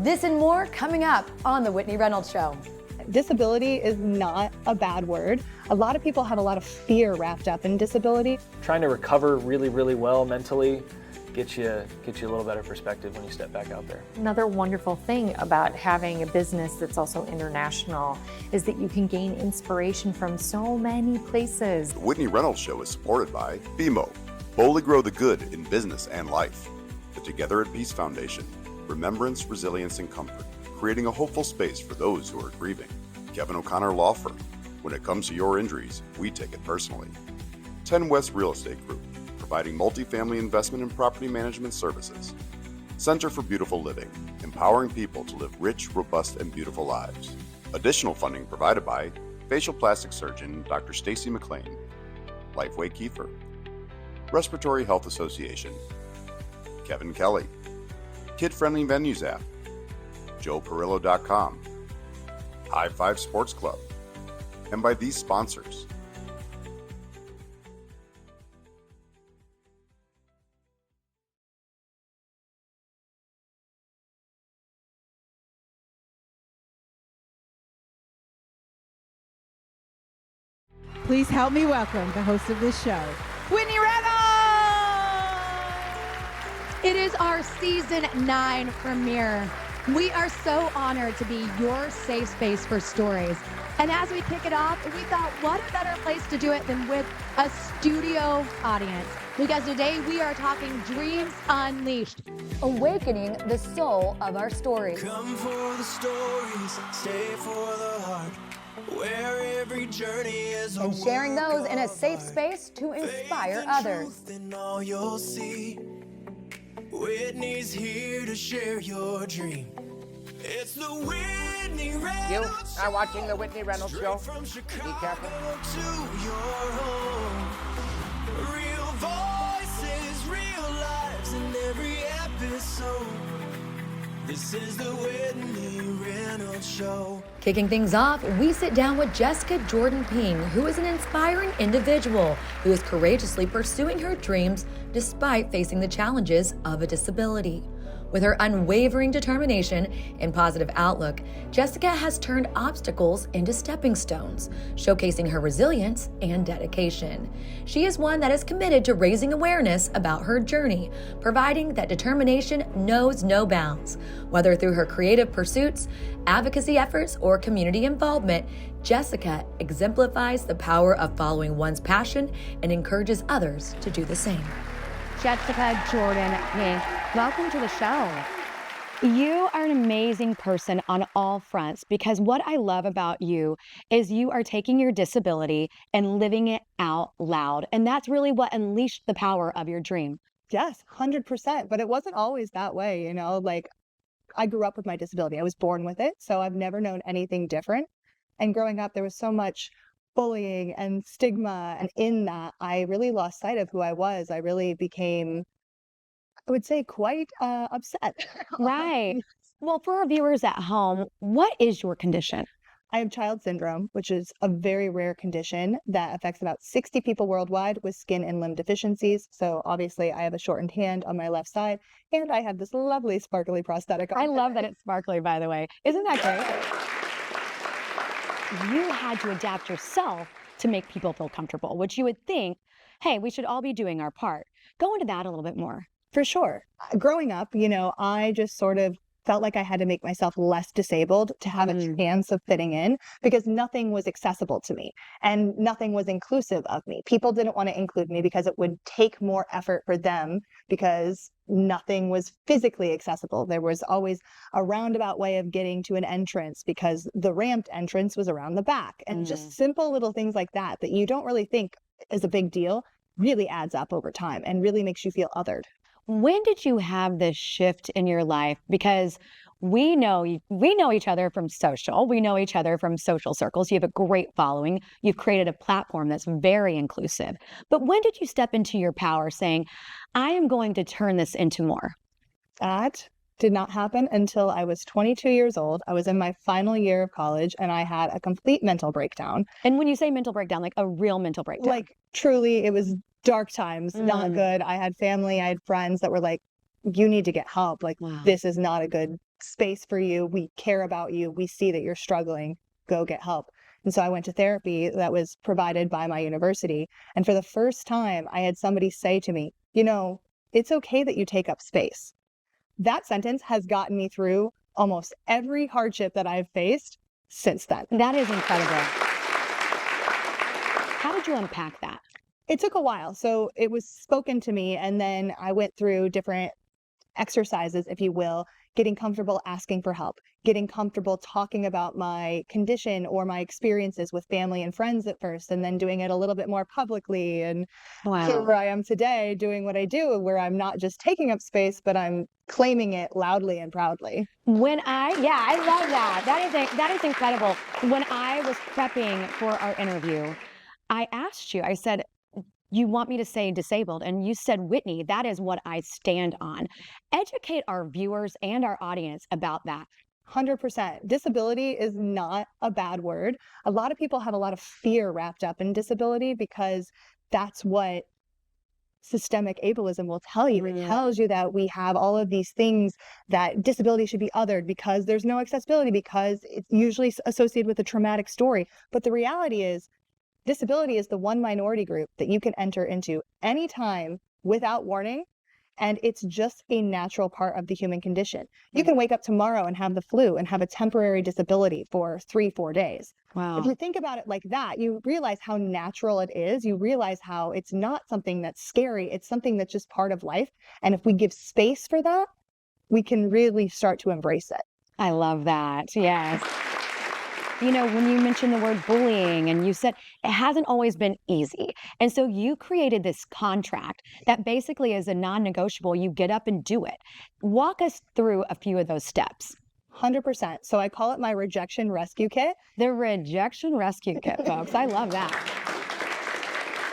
This and more coming up on The Whitney Reynolds Show. Disability is not a bad word. A lot of people have a lot of fear wrapped up in disability. Trying to recover really, really well mentally gets you a little better perspective when you step back out there. Another wonderful thing about having a business that's also international is that you can gain inspiration from so many places. The Whitney Reynolds Show is supported by BMO, Boldly Grow the Good in Business and Life. The Together at Peace Foundation, Remembrance, Resilience, and Comfort, creating a hopeful space for those who are grieving. Kevin O'Connor Law Firm. When it comes to your injuries, we take it personally. 10 West Real Estate Group, providing multifamily investment and property management services. Center for Beautiful Living, empowering people to live rich, robust, and beautiful lives. Additional funding provided by facial plastic surgeon Dr. Stacy McLean, Lifeway Kiefer, Respiratory Health Association, Kevin Kelly, Kid Friendly Venues app, JoePerillo.com, High Five Sports Club, and by these sponsors. Please help me welcome the host of this show, Whitney Reynolds! It is our season 9 premiere. We are so honored to be your safe space for stories. And as we kick it off, we thought, what a better place to do it than with a studio audience. Because today we are talking Dreams Unleashed. Awakening the soul of our stories. Come for the stories, stay for the heart, where every journey is And sharing those in a safe space to inspire others. And all you'll see. Whitney's here to share your dream. It's the Whitney Reynolds You are watching the Whitney Reynolds Show. From Chicago Be careful. to your home. Real voices, real lives in every episode. This is the Whitney Reynolds Show. Kicking things off, we sit down with Jessica Jordan Ping, who is an inspiring individual who is courageously pursuing her dreams despite facing the challenges of a disability. With her unwavering determination and positive outlook, Jessica has turned obstacles into stepping stones, showcasing her resilience and dedication. She is one that is committed to raising awareness about her journey, providing that determination knows no bounds. Whether through her creative pursuits, advocacy efforts, or community involvement, Jessica exemplifies the power of following one's passion and encourages others to do the same. Jessica Jordan Ping, welcome to the show. You are an amazing person on all fronts because what I love about you is you are taking your disability and living it out loud. And that's really what unleashed the power of your dream. Yes, 100%. But it wasn't always that way, you know, like I grew up with my disability. I was born with it. So I've never known anything different. And growing up, there was so much bullying and stigma. And in that, I really lost sight of who I was. I really became, I would say, quite upset. Right. Well, for our viewers at home, what is your condition? I have child syndrome, which is a very rare condition that affects about 60 people worldwide with skin and limb deficiencies. So obviously I have a shortened hand on my left side and I have this lovely sparkly prosthetic on. I love that it's sparkly, by the way. Isn't that great? You had to adapt yourself to make people feel comfortable, which you would think, hey, we should all be doing our part. Go into that a little bit more. For sure. Growing up, you know, I just sort of felt like I had to make myself less disabled to have a chance of fitting in because nothing was accessible to me and nothing was inclusive of me. People didn't want to include me because it would take more effort for them because nothing was physically accessible. There was always a roundabout way of getting to an entrance because the ramped entrance was around the back and just simple little things like that that you don't really think is a big deal really adds up over time and really makes you feel othered. When did you have this shift in your life? Because we know each other from social. We know each other from social circles. You have a great following. You've created a platform that's very inclusive. But when did you step into your power saying, I am going to turn this into more? That did not happen until I was 22 years old. I was in my final year of college and I had a complete mental breakdown. And when you say mental breakdown, like a real mental breakdown? Like truly, it was dark times, not good. I had family, I had friends that were like, you need to get help. Like, this is not a good space for you. We care about you. We see that you're struggling. Go get help. And so I went to therapy that was provided by my university. And for the first time, I had somebody say to me, you know, it's okay that you take up space. That sentence has gotten me through almost every hardship that I've faced since then. That is incredible. How did you unpack that? It took a while. So it was spoken to me, and then I went through different exercises, if you will, getting comfortable asking for help, getting comfortable talking about my condition or my experiences with family and friends at first, and then doing it a little bit more publicly. And Wow. where I am today doing what I do, where I'm not just taking up space, but I'm claiming it loudly and proudly. I love that. That is incredible. When I was prepping for our interview, I asked you, I said, you want me to say disabled? And you said, Whitney, that is what I stand on. Educate our viewers and our audience about that. 100%. Disability is not a bad word. A lot of people have a lot of fear wrapped up in disability because that's what systemic ableism will tell you. It tells you that we have all of these things, that disability should be othered because there's no accessibility, because it's usually associated with a traumatic story. But the reality is, disability is the one minority group that you can enter into anytime without warning, and it's just a natural part of the human condition. You can wake up tomorrow and have the flu and have a temporary disability for 3-4 days. Wow. If you think about it like that, you realize how natural it is. You realize how it's not something that's scary. It's something that's just part of life. And if we give space for that, we can really start to embrace it. I love that. Yes. You know, when you mentioned the word bullying and you said it hasn't always been easy. And so you created this contract that basically is a non-negotiable. You get up and do it. Walk us through a few of those steps. 100%. So I call it my rejection rescue kit. The rejection rescue kit, folks. I love that.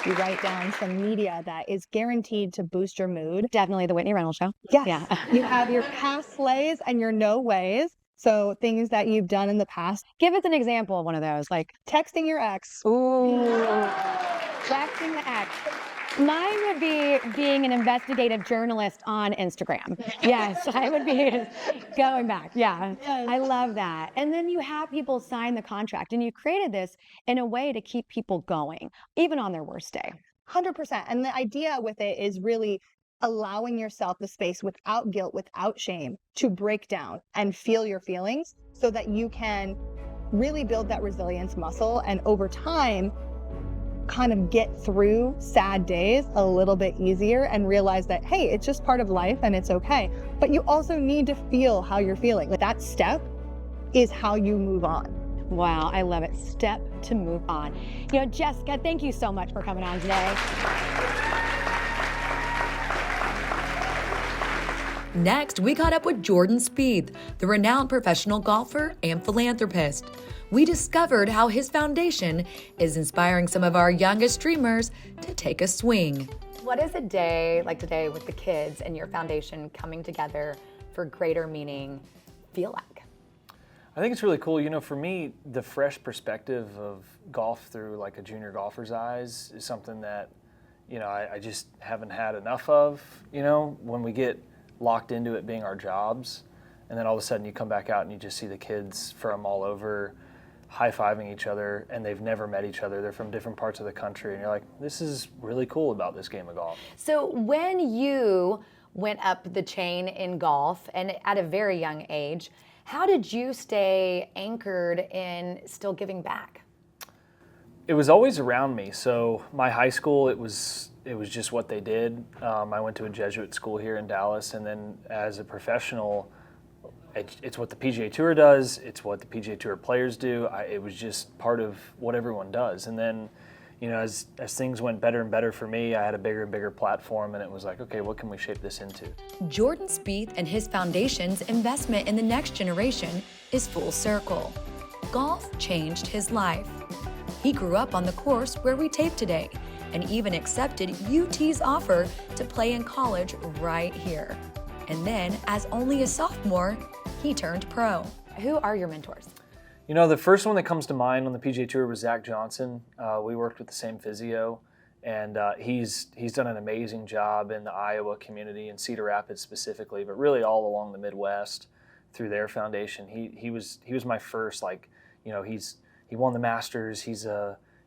You write down some media that is guaranteed to boost your mood. Definitely the Whitney Reynolds show. Yes. Yeah. You have your past slays and your no ways. So things that you've done in the past. Give us an example of one of those, like texting your ex. Ooh. Texting the ex. Mine would be being an investigative journalist on Instagram. Yes, I would be going back. Yeah, yes. I love that. And then you have people sign the contract, and you created this in a way to keep people going, even on their worst day. 100%. And the idea with it is really allowing yourself the space without guilt, without shame, to break down and feel your feelings so that you can really build that resilience muscle, and over time kind of get through sad days a little bit easier and realize that, hey, it's just part of life and it's okay. But you also need to feel how you're feeling. Like, that step is how you move on. Wow, I love it. Step to move on. You know, Jessica, thank you so much for coming on today. Next, we caught up with Jordan Spieth, the renowned professional golfer and philanthropist. We discovered how his foundation is inspiring some of our youngest dreamers to take a swing. What is a day like today with the kids and your foundation coming together for greater meaning feel like? I think it's really cool. You know, for me, the fresh perspective of golf through like a junior golfer's eyes is something that, you know, I just haven't had enough of. You know, when we get locked into it being our jobs, and then all of a sudden you come back out and you just see the kids from all over high-fiving each other, and they've never met each other. They're from different parts of the country, and you're like, this is really cool about this game of golf. So when you went up the chain in golf, and at a very young age, how did you stay anchored in still giving back? It was always around me. So my high school, it was just what they did. I went to a Jesuit school here in Dallas, and then as a professional, it's what the PGA Tour does. It's what the PGA Tour players do. It was just part of what everyone does. And then, you know, as things went better and better for me, I had a bigger and bigger platform, and it was like, okay, what can we shape this into? Jordan Spieth and his foundation's investment in the next generation is full circle. Golf changed his life. He grew up on the course where we tape today, and even accepted UT's offer to play in college right here. And then, as only a sophomore, he turned pro. Who are your mentors? You know, the first one that comes to mind on the PGA Tour was Zach Johnson. We worked with the same physio, and he's done an amazing job in the Iowa community and Cedar Rapids specifically, but really all along the Midwest through their foundation. He was my first, like, you know, he won the Masters. He's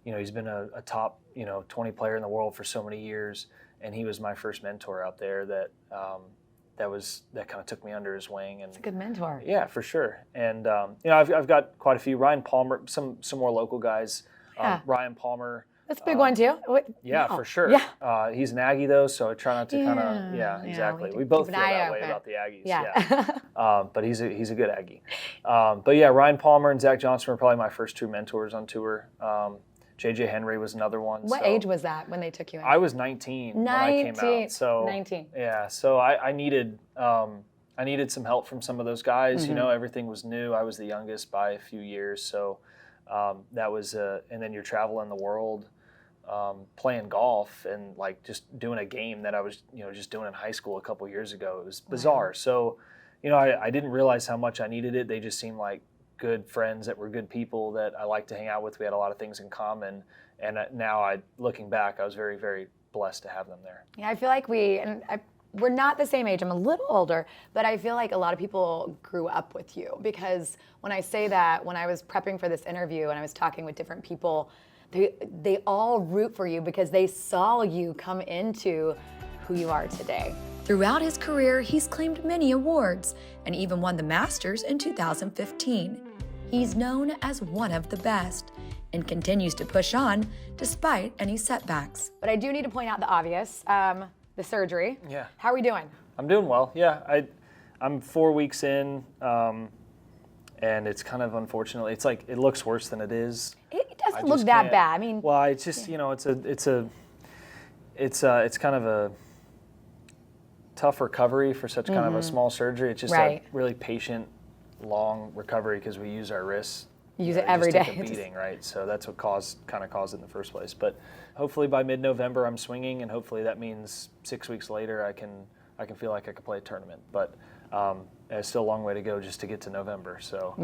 he's been a top 20 player in the world for so many years, and he was my first mentor out there that kind of took me under his wing. And it's a good mentor. Yeah, for sure. And I've got quite a few. Ryan Palmer, some more local guys. Yeah. Ryan Palmer. That's a big one too. Yeah, for sure. Yeah. He's an Aggie though, so I try not to kind of. Exactly. We both feel that way about the Aggies. Yeah. But he's a good Aggie. But yeah, Ryan Palmer and Zach Johnson were probably my first two mentors on tour. JJ Henry was another one. What age was that when they took you in? I was 19 when I came out. So 19. Yeah. So I needed some help from some of those guys. Mm-hmm. You know, everything was new. I was the youngest by a few years. So that was and then you're traveling the world. Playing golf and like just doing a game that I was, just doing in high school a couple years ago. It was bizarre. Wow. So, I didn't realize how much I needed it. They just seemed like good friends that were good people that I liked to hang out with. We had a lot of things in common. And now looking back, I was very, very blessed to have them there. Yeah, I feel like we're not the same age. I'm a little older, but I feel like a lot of people grew up with you, because when I say that, when I was prepping for this interview and I was talking with different people, they all root for you because they saw you come into who you are today. Throughout his career, he's claimed many awards and even won the Masters in 2015. He's known as one of the best and continues to push on despite any setbacks. But I do need to point out the obvious, the surgery. Yeah. How are we doing? I'm doing well. Yeah, I'm 4 weeks in, and it's kind of, unfortunately, it's like it looks worse than it is. It doesn't look that bad. I mean, well, it's just it's kind of a tough recovery for such kind of a small surgery. It's just a really patient, long recovery because we use our wrists. Use it every day. Take a beating, right? So that's what caused it in the first place. But hopefully by mid-November I'm swinging, and hopefully that means 6 weeks later I can feel like I can play a tournament. But it's still a long way to go just to get to November. So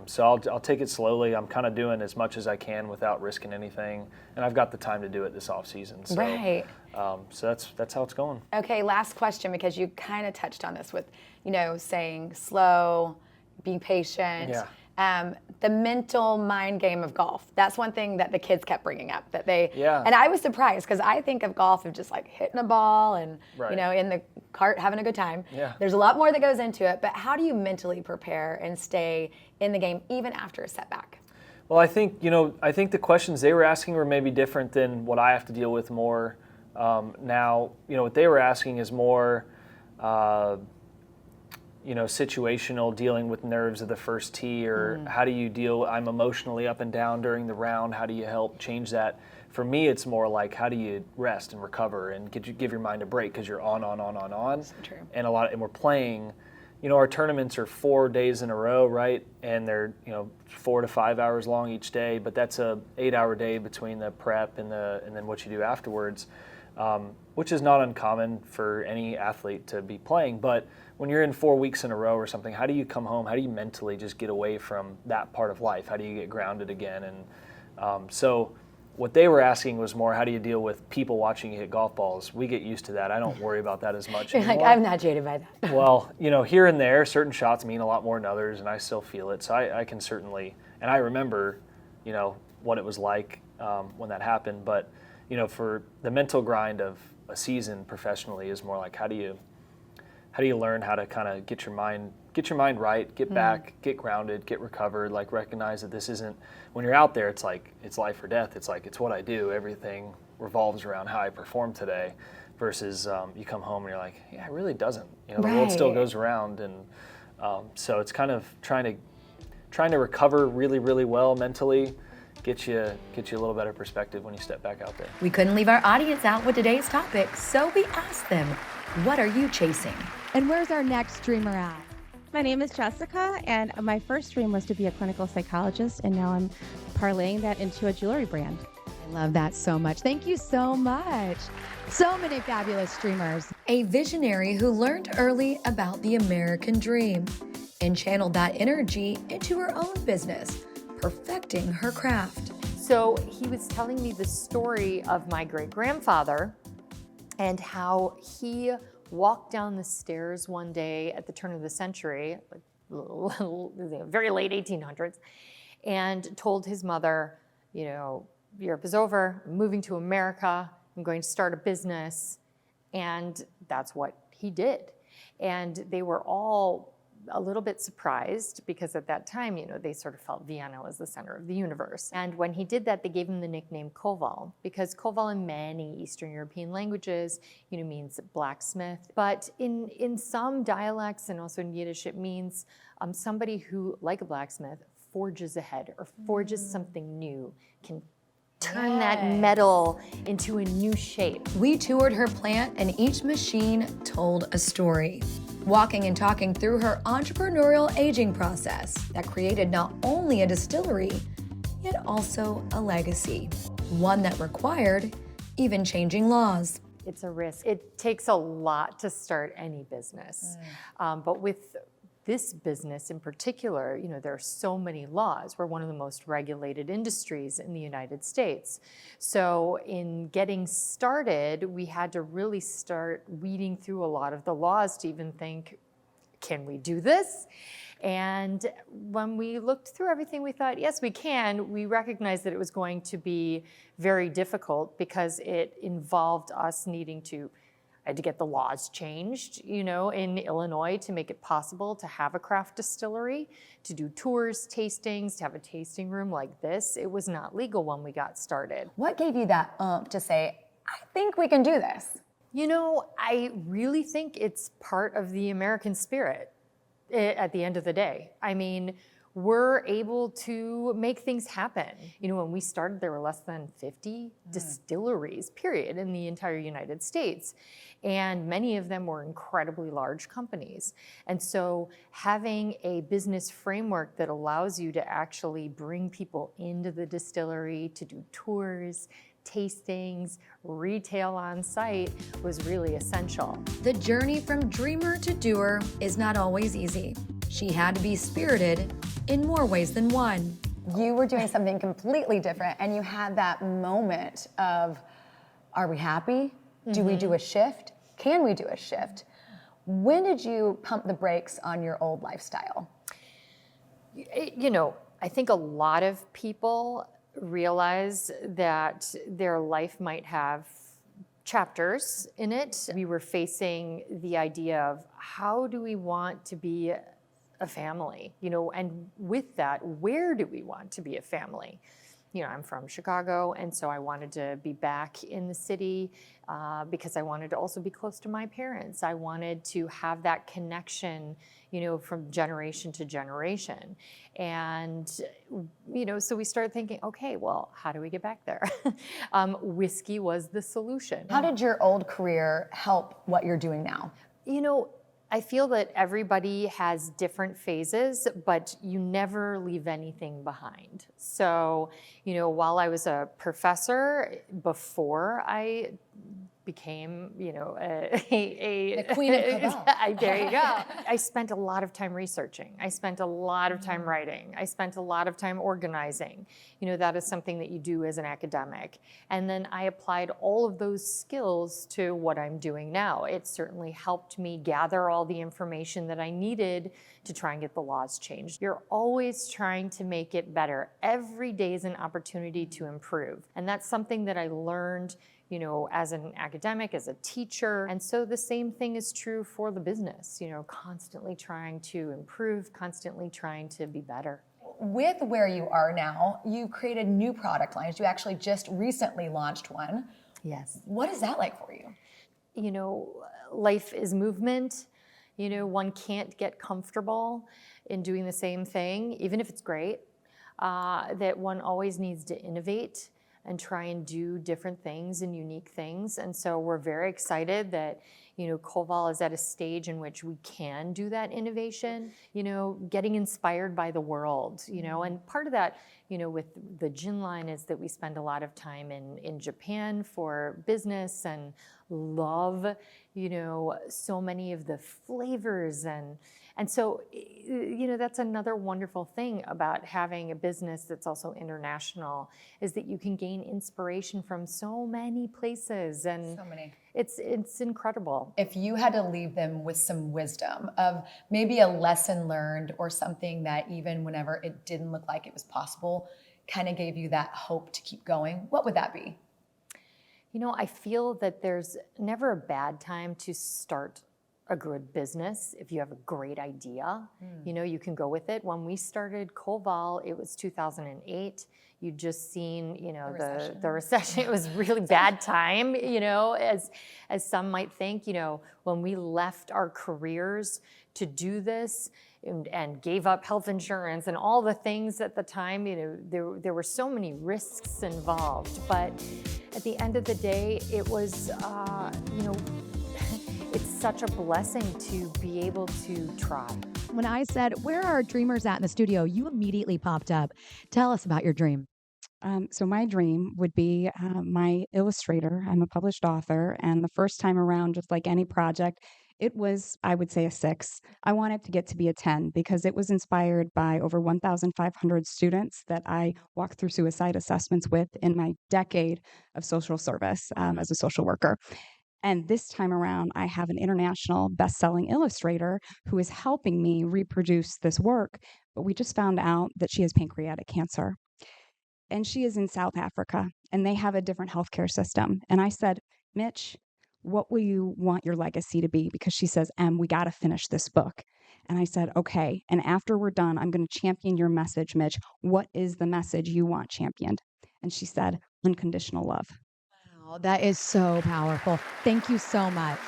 so I'll take it slowly. I'm kind of doing as much as I can without risking anything, and I've got the time to do it this off season. So, so that's how it's going. Okay, last question, because you kind of touched on this with, saying slow, being patient. Yeah. The mental mind game of golf. That's one thing that the kids kept bringing up. Yeah. And I was surprised because I think of golf of just like hitting a ball and, in the cart having a good time. Yeah. There's a lot more that goes into it, but how do you mentally prepare and stay in the game even after a setback? Well, I think the questions they were asking were maybe different than what I have to deal with more. Now, what they were asking is more, situational, dealing with nerves of the first tee, or how do you deal, I'm emotionally up and down during the round, how do you help change that? For me, it's more like, how do you rest and recover and give your mind a break, because you're on. So true. And we're playing, our tournaments are 4 days in a row, right? And they're, 4 to 5 hours long each day, but that's a 8-hour day between the prep and then what you do afterwards, which is not uncommon for any athlete to be playing. But when you're in 4 weeks in a row or something, how do you come home? How do you mentally just get away from that part of life? How do you get grounded again? And so what they were asking was more, how do you deal with people watching you hit golf balls? We get used to that. I don't worry about that as much anymore. Like, I'm not jaded by that. Well, here and there, certain shots mean a lot more than others, and I still feel it. So I can certainly, and I remember, what it was like when that happened. But, for the mental grind of a season professionally is more like, how do you learn how to kind of get your mind right, get back, get grounded, get recovered, like recognize that this isn't, when you're out there, it's like, it's life or death. It's like, it's what I do. Everything revolves around how I perform today, versus you come home and you're like, yeah, it really doesn't. The world still goes around. And so it's kind of trying to recover really, really well mentally, get you a little better perspective when you step back out there. We couldn't leave our audience out with today's topic, so we asked them, what are you chasing? And where's our next dreamer at? My name is Jessica, and my first dream was to be a clinical psychologist, and now I'm parlaying that into a jewelry brand. I love that so much. Thank you so much. So many fabulous streamers. A visionary who learned early about the American dream and channeled that energy into her own business, perfecting her craft. So he was telling me the story of my great-grandfather and how he walked down the stairs one day at the turn of the century, like very late 1800s, and told his mother, you know, Europe is over, I'm moving to America, I'm going to start a business. And that's what he did. And they were all a little bit surprised because at that time, you know, they sort of felt Vienna was the center of the universe. And when he did that, they gave him the nickname Koval, because Koval in many Eastern European languages, you know, means blacksmith. But in some dialects and also in Yiddish, it means somebody who, like a blacksmith, forges ahead or forges something new, can turn that metal into a new shape. We toured her plant, and each machine told a story, walking and talking through her entrepreneurial aging process that created not only a distillery, yet also a legacy, one that required even changing laws. It's a risk. It takes a lot to start any business, but with this business in particular, you know, there are so many laws. We're one of the most regulated industries in the United States. So in getting started, we had to really start weeding through a lot of the laws to even think, can we do this? And when we looked through everything, we thought, yes, we can. We recognized that it was going to be very difficult because it involved us needing to I had to get the laws changed, you know, in Illinois to make it possible to have a craft distillery, to do tours, tastings, to have a tasting room like this. It was not legal when we got started. What gave you that to say, I think we can do this? You know, I really think it's part of the American spirit at the end of the day. I mean, we're able to make things happen. You know, when we started, there were less than 50 distilleries, period, in the entire United States. And many of them were incredibly large companies. And so having a business framework that allows you to actually bring people into the distillery to do tours, tastings, retail on site was really essential. The journey from dreamer to doer is not always easy. She had to be spirited in more ways than one. You were doing something completely different, and you had that moment of, are we happy? Do we do a shift? Can we do a shift? When did you pump the brakes on your old lifestyle? You know, I think a lot of people realize that their life might have chapters in it. We were facing the idea of how do we want to be a family, you know, and with that, where do we want to be a family? You know, I'm from Chicago, and so I wanted to be back in the city because I wanted to also be close to my parents. I wanted to have that connection, you know, from generation to generation. And, you know, so we started thinking, okay, well, how do we get back there? Whiskey was the solution. How did your old career help what you're doing now? You know, I feel that everybody has different phases, but you never leave anything behind. So, you know, while I was a professor, before I became, you know, the queen of Koval. There you go. I spent a lot of time researching. I spent a lot of time writing. I spent a lot of time organizing. You know, that is something that you do as an academic. And then I applied all of those skills to what I'm doing now. It certainly helped me gather all the information that I needed to try and get the laws changed. You're always trying to make it better. Every day is an opportunity to improve. And that's something that I learned, you know, as an academic, as a teacher. And so the same thing is true for the business, you know, constantly trying to improve, constantly trying to be better. With where you are now, you created new product lines. You actually just recently launched one. Yes. What is that like for you? You know, life is movement. You know, one can't get comfortable in doing the same thing, even if it's great, that one always needs to innovate and try and do different things and unique things. And so we're very excited that, you know, Koval is at a stage in which we can do that innovation, you know, getting inspired by the world, you know, and part of that, you know, with the gin line is that we spend a lot of time in Japan for business and love, you know, so many of the flavors and And so, that's another wonderful thing about having a business that's also international, is that you can gain inspiration from so many places, and so many. It's incredible. If you had to leave them with some wisdom of maybe a lesson learned or something that even whenever it didn't look like it was possible, kind of gave you that hope to keep going, what would that be? I feel that there's never a bad time to start a good business. If you have a great idea, you can go with it. When we started Koval, it was 2008. You'd just seen, the recession. It was really bad time, as some might think, when we left our careers to do this and gave up health insurance and all the things at the time, there were so many risks involved. But at the end of the day, it was, it's such a blessing to be able to try. When I said, where are dreamers at in the studio, you immediately popped up. Tell us about your dream. So my dream would be my illustrator. I'm a published author, and the first time around, just like any project, it was, I would say, a 6. I wanted to get to be a 10 because it was inspired by over 1,500 students that I walked through suicide assessments with in my decade of social service as a social worker. And this time around, I have an international best-selling illustrator who is helping me reproduce this work, but we just found out that she has pancreatic cancer. And she is in South Africa, and they have a different healthcare system. And I said, Mitch, what will you want your legacy to be? Because she says, we got to finish this book. And I said, okay. And after we're done, I'm going to champion your message, Mitch. What is the message you want championed? And she said, unconditional love. Wow, that is so powerful. Thank you so much.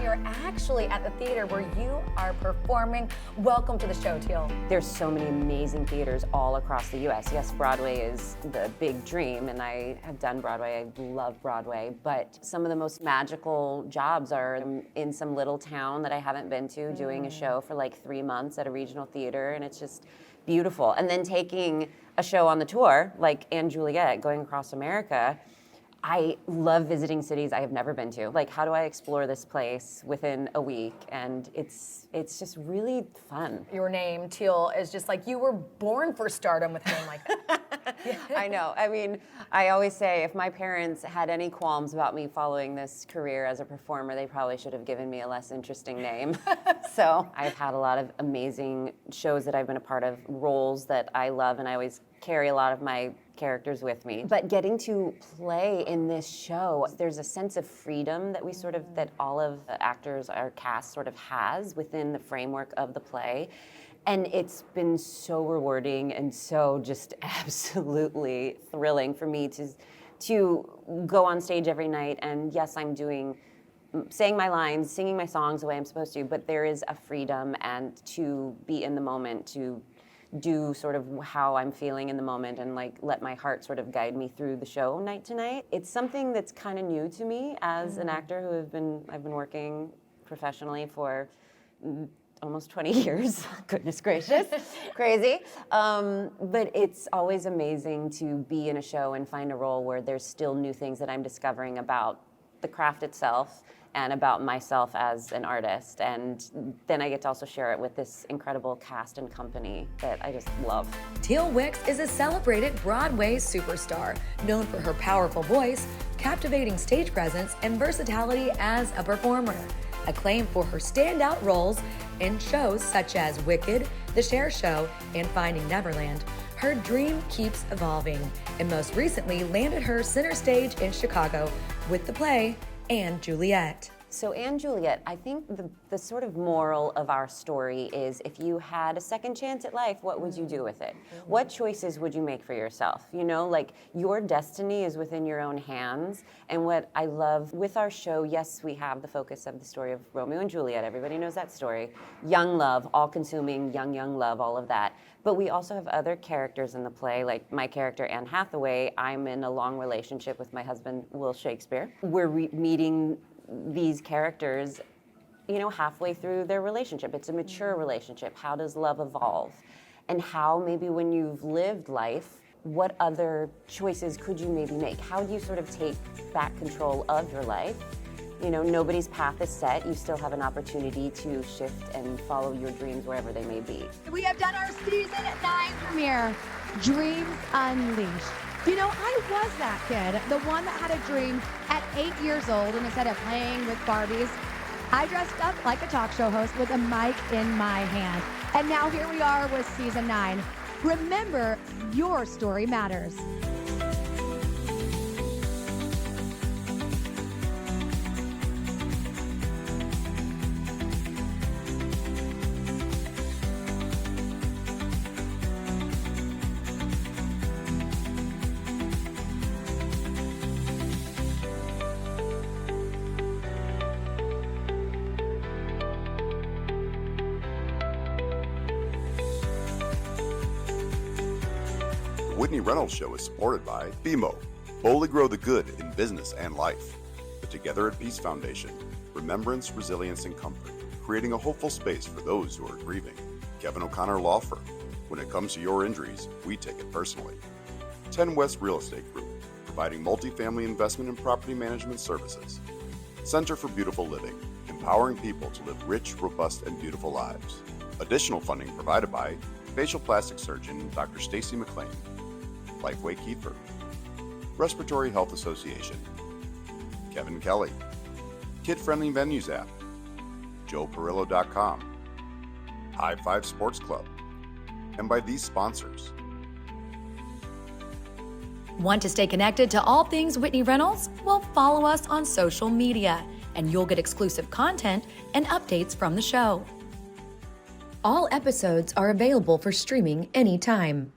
We are actually at the theater where you are performing. Welcome to the show, Teal. There's so many amazing theaters all across the U.S. Yes, Broadway is the big dream, and I have done Broadway. I love Broadway, but some of the most magical jobs are in some little town that I haven't been to, doing a show for like 3 months at a regional theater, and it's just beautiful. And then taking a show on the tour, like & Juliet, going across America. I love visiting cities I have never been to. Like, how do I explore this place within a week? And it's just really fun. Your name, Teal, is just like you were born for stardom with a name like that. I know. I mean, I always say if my parents had any qualms about me following this career as a performer, they probably should have given me a less interesting name. So I've had a lot of amazing shows that I've been a part of, roles that I love, and I always carry a lot of my characters with me. But getting to play in this show, there's a sense of freedom that that all of the actors, our cast sort of has within the framework of the play. And it's been so rewarding and so just absolutely thrilling for me to go on stage every night. And yes, I'm saying my lines, singing my songs the way I'm supposed to, but there is a freedom and to be in the moment, to do sort of how I'm feeling in the moment and like let my heart sort of guide me through the show night to night. It's something that's kind of new to me as an actor who I've been working professionally for almost 20 years. Goodness gracious, crazy. But it's always amazing to be in a show and find a role where there's still new things that I'm discovering about the craft itself and about myself as an artist. And then I get to also share it with this incredible cast and company that I just love. Teal Wicks is a celebrated Broadway superstar, known for her powerful voice, captivating stage presence, and versatility as a performer. Acclaimed for her standout roles in shows such as Wicked, The Cher Show, and Finding Neverland, her dream keeps evolving, and most recently landed her center stage in Chicago with the play & Juliet. So & Juliet, I think the sort of moral of our story is if you had a second chance at life, what would you do with it? What choices would you make for yourself? Like your destiny is within your own hands. And what I love with our show, yes, we have the focus of the story of Romeo and Juliet. Everybody knows that story. Young love, all-consuming, young love, all of that. But we also have other characters in the play, like my character, Anne Hathaway. I'm in a long relationship with my husband, Will Shakespeare. We're meeting these characters, halfway through their relationship. It's a mature relationship. How does love evolve? And how maybe when you've lived life, what other choices could you maybe make? How do you sort of take back control of your life You know, nobody's path is set. You still have an opportunity to shift and follow your dreams wherever they may be. We have done our season 9 premiere, Dreams Unleashed. You know, I was that kid, the one that had a dream at 8 years old, and instead of playing with Barbies, I dressed up like a talk show host with a mic in my hand. And now here we are with season 9. Remember, your story matters. Whitney Reynolds Show is supported by BMO, Boldly Grow the Good in Business and Life. The Together at Peace Foundation, Remembrance, Resilience, and Comfort, creating a hopeful space for those who are grieving. Kevin O'Connor Law Firm, when it comes to your injuries, we take it personally. 10 West Real Estate Group, providing multifamily investment and property management services. Center for Beautiful Living, empowering people to live rich, robust, and beautiful lives. Additional funding provided by facial plastic surgeon Dr. Stacy McLean, Lifeway Kiefer, Respiratory Health Association, Kevin Kelly, Kid-Friendly Venues app, JoePerillo.com, High Five Sports Club, and by these sponsors. Want to stay connected to all things Whitney Reynolds? Well, follow us on social media, and you'll get exclusive content and updates from the show. All episodes are available for streaming anytime.